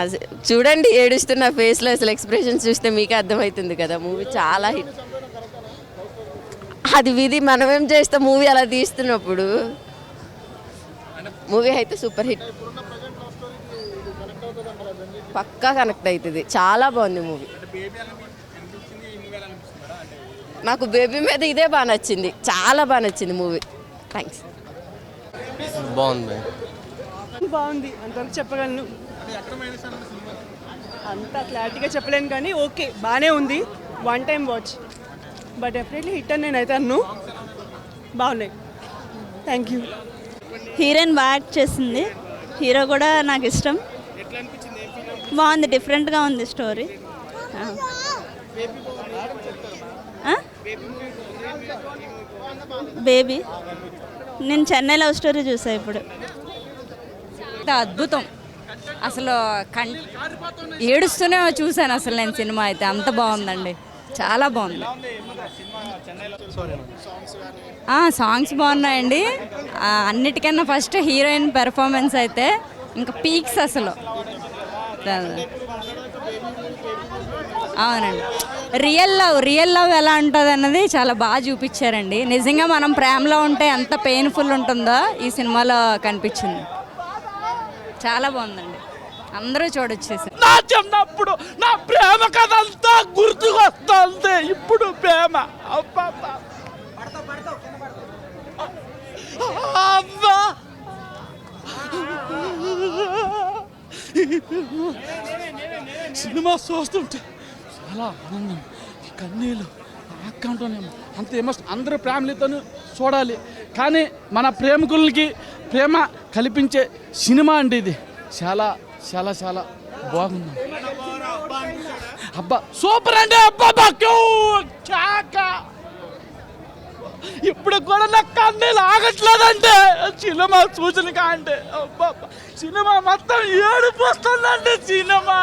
అది చూడండి, ఏడుస్తున్న ఫేస్లో అసలు ఎక్స్ప్రెషన్స్ చూస్తే మీకే అర్థమవుతుంది కదా. మూవీ చాలా హిట్. అది విధి, మనమేం చేస్తాం మూవీ అలా తీస్తున్నప్పుడు. మూవీ అయితే సూపర్ హిట్, పక్కా కనెక్ట్ అవుతుంది. చాలా బాగుంది మూవీ. నాకు బేబీ మీద ఇదే బాగా నచ్చింది, చాలా బాగా నచ్చింది మూవీ. థ్యాంక్స్. బాగుంది బాగుంది అంతవరకు చెప్పగలను. అంత క్లారిటీగా చెప్పలేను కానీ ఓకే, బాగానే ఉంది. One time watch, but definitely hit అని నేనైతే అన్ను. బాగున్నాయి. Thank you. హీరోయిన్ బాగా యాక్ట్ చేసింది. హీరో కూడా నాకు ఇష్టం. బాగుంది, డిఫరెంట్గా ఉంది స్టోరీ. బేబీ నేను చెన్నై లవ్ స్టోరీ చూసాను ఇప్పుడు. అద్భుతం అసలు. ఏడుస్తూనే చూశాను అసలు నేను సినిమా అయితే. అంత బాగుందండి, చాలా బాగుంది. సాంగ్స్ బాగున్నాయండి. అన్నిటికన్నా ఫస్ట్ హీరోయిన్ పెర్ఫార్మెన్స్ అయితే ఇంకా పీక్స్ అసలు. అవునండి, రియల్ లవ్ ఎలా ఉంటుంది అన్నది చాలా బాగా చూపించారండి. నిజంగా మనం ప్రేమలో ఉంటే ఎంత పెయిన్ఫుల్ ఉంటుందో ఈ సినిమాలో కనిపించింది. చాలా బాగుందండి, అందరూ చూడొచ్చేసి. నా చిన్నప్పుడు నా ప్రేమ కథ అంతా గుర్తుకొస్తుంది. ఇప్పుడు ప్రేమ సినిమా చూస్తుంటే చాలా ఆనందం, కన్నీళ్ళు ఆక్కంటూనేమో అంత ఎమోషన్. అందరూ ఫ్యామిలీతోనూ చూడాలి. కానీ మన ప్రేమికులకి ప్రేమ కల్పించే సినిమా అండి ఇది. చాలా చాలా చాలా బాగుంది. అబ్బా సూపర్ అండి. అబ్బా ఇప్పుడు కూడా నాకు కన్నీళ్ళు ఆగట్లేదంటే సినిమా చూసిన అంటే. అబ్బా సినిమా మొత్తం ఏడిపోతుందండి. సినిమా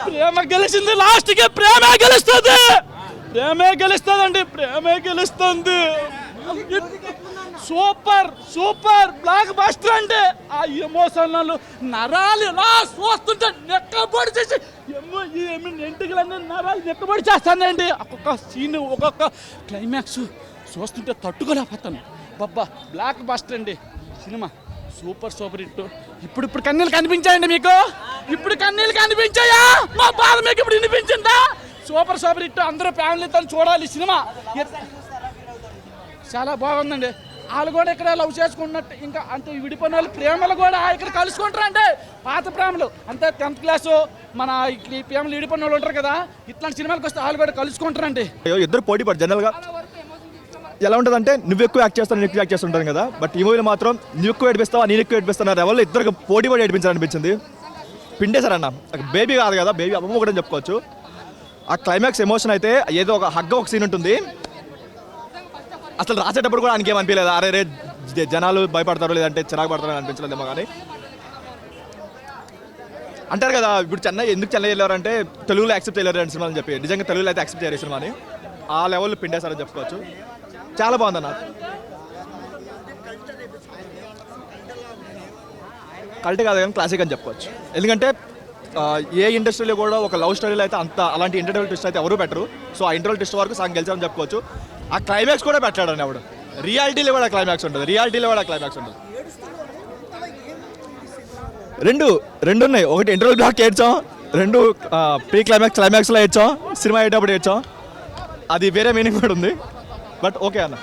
ప్రేమ గెలిచింది, లాస్ట్కి ప్రేమే గెలుస్తుంది. ప్రేమే గెలుస్తుందండి, ప్రేమే గెలుస్తుంది. సూపర్ సూపర్ బ్లాక్ బస్టర్ అంటే ఆ ఎమోషనల్ నరాలు ఎలా చూస్తుంటే నెక్కబడి చేసి ఎంటికలన్నీ నరాలు నెక్కబడి చేస్తానండి. ఒక్కొక్క సీన్ ఒక్కొక్క క్లైమాక్స్ చూస్తుంటే తట్టుకోలేకపోతాను. బాబా బ్లాక్ బస్టర్ అండి సినిమా. Super super hit. ఇప్పుడు కన్నీళ్ళు కనిపించాయండి మీకు? ఇప్పుడు కన్నీళ్ళు కనిపించాయా? మా బాధ మీకు ఇప్పుడు వినిపించిందా? Super super hit. అందరూ ఫ్యామిలీతో చూడాలి సినిమా. చాలా బాగుందండి. వాళ్ళు కూడా ఇక్కడ లవ్ చేసుకున్నట్టు ఇంకా అంత విడిపోయిన వాళ్ళు ప్రేమలు కూడా ఇక్కడ కలుసుకుంటారండి. పాత ప్రేమలు అంతే 10th క్లాసు మన ఈ ప్రేమలు విడిపోయిన వాళ్ళు ఉంటారు కదా, ఇట్లాంటి సినిమాలకు వస్తే వాళ్ళు కూడా కలుసుకుంటారండి. ఇద్దరు పోటీ పడు. జనరల్గా ఎలా ఉంటుందంటే నువ్వు ఎక్కువ యాక్ట్ చేస్తావు, నేను ఎక్కువ యాక్ట్ చేస్తుంటాను కదా. బట్ ఈ మూవీలో మాత్రం నువ్వు ఎక్కువ ఏడిపిస్తావా నేను ఎక్కువ ఏడిపిస్తున్నారు. ఎవరు ఇద్దరు పోటీ పడి ఏడిపించాలనిపించింది. పిండేశారన్న. బేబీ కాదు కదా, బేబీ అమ్మమ్మ కూడా చెప్పుకోవచ్చు. ఆ క్లైమాక్స్ ఎమోషన్ అయితే ఏదో ఒక హగ్ ఒక సీన్ ఉంటుంది. అసలు రాసేటప్పుడు కూడా ఆయనకి ఏమనిపించలేదు. అరే రే జనాలు భయపడతారు లేదంటే చిరాకు పడతారు అని అనిపించలేదేమో. కానీ అంటారు కదా ఇప్పుడు ఎందుకు చెన్నై వెళ్ళారంటే తెలుగులో యాక్సెప్ట్ చేయలేరు రెండు సినిమాలు అని చెప్పి. నిజంగా తెలుగులో అయితే యాక్సెప్ట్ చేయరు సినిమాని. ఆ లెవెల్లో పిండేశారని చెప్పుకోవచ్చు. చాలా బాగుందన్న. కల్ట్ కాదు కానీ క్లాసిక్ అని చెప్పుకోవచ్చు. ఎందుకంటే ఏ ఇండస్ట్రీలో కూడా ఒక లవ్ స్టోరీలో అయితే అంత అలాంటి ఇంటర్వల్ ట్విస్ట్ అయితే ఎవరు పెట్టరు. సో ఆ ఇంటర్వల్ ట్విస్ట్ వరకు సాంగ్ గెలిచామని చెప్పుకోవచ్చు. ఆ క్లైమాక్స్ కూడా పెట్టాడండి ఆవిడ. రియాలిటీలో కూడా క్లైమాక్స్ ఉంటుంది. రెండు ఉన్నాయి. ఒకటి ఇంటర్వల్ బ్లాక్ ఏడ్చాం, రెండు ప్రీ క్లైమాక్స్లో ఏడ్చాం, సినిమా అయ్యేటప్పుడు ఏడ్చాం. అది వేరే మీనింగ్ కూడా ఉంది. బట్ ఓకే అన్న.